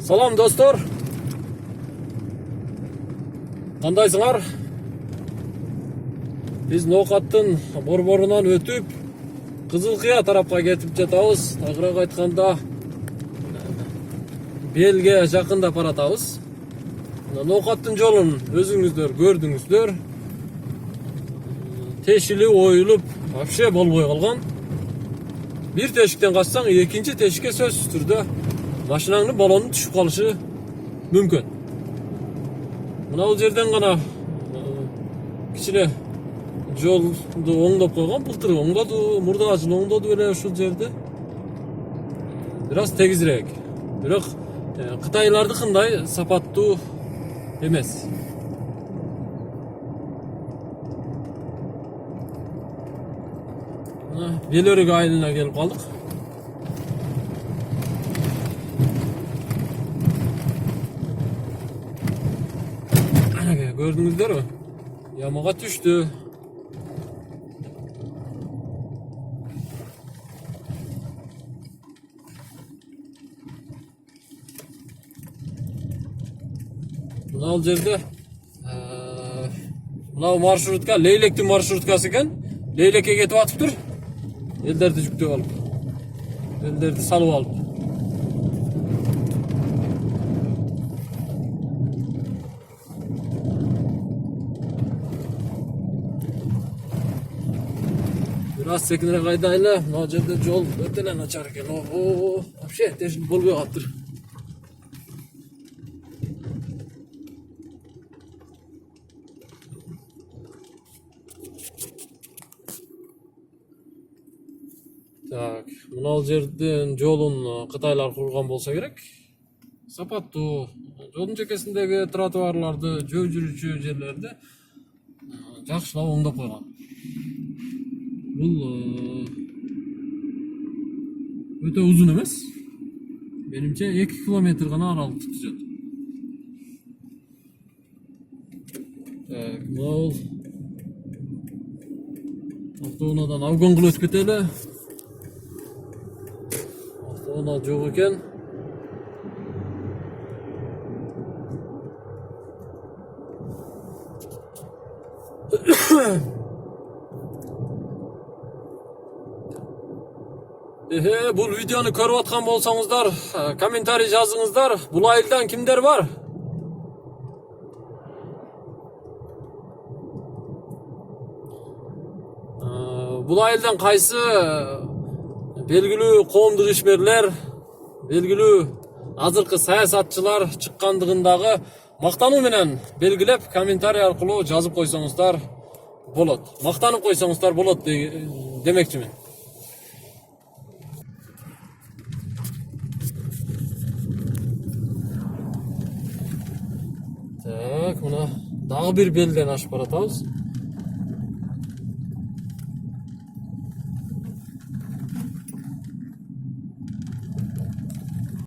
Салам достор. Кандайсыңар? Биз ноокаттын борборунан өтүп, Кызылкыя тарапка кетип жатабыз. Тагыраак айтканда, Белге жакында баратабыз. Ноокаттын жолун өзүңүздөр көрдүңүздөр. Тешили оюлуп, вообще болбой калган. Bir teşikten kaçsan ikinci teşike söz türde maşinanın balonu düşüp kalışı mümkün. Buna bu yerden gana kiçile yoldu oңдоп koygan pıltırı oңdadı, murdacın oңdadı öyle şu yerde. Biraz tegizirek. Biroq Kıtaylardыкындай sapattu emes. Belörük ayılına gelip kaldık. Gördünüzler mi? Yamağa düştü. Buna al yerde buna marşrutka, Leylek'tin marşrutkası eken Leylek'e getip atıp dur. Ellerdi жүктеп alıp. Ellerdi salıp alıp. Biraz sekinere kaydayla. Bu yerde yol ötelen açar eken. Вообще teşil bolboy kalıptır. Так, мынау жерден жолун Кытайлар курган болса керек. Сапаттуу. Жолдун чекесиндеги тротуарларды, жөө жүрүүчү жерлерди жакшылап оңдоп койгон. Бул өтө узун эмес. Менимче 2 километр гана аралыкты түзөт. Так, мынау автоунаадан обгон кылып өтүп кетели. Ona çok iken bu videonu көрүп аткан болсаңыздар, комментарий жазыңыздар. Бул айылдан кимдер бар? Бул айылдан кайсы belgilүү коомдук ишмерлер, белгилүү азыркы саясатчылар чыккандыгындагы мактануу менен белгилеп комментарий аркылуу жазып койсоңуздар болот. Мактанып койсоңуздар болот демекчимин. Так, мына дагы бир белден ашып баратабыз.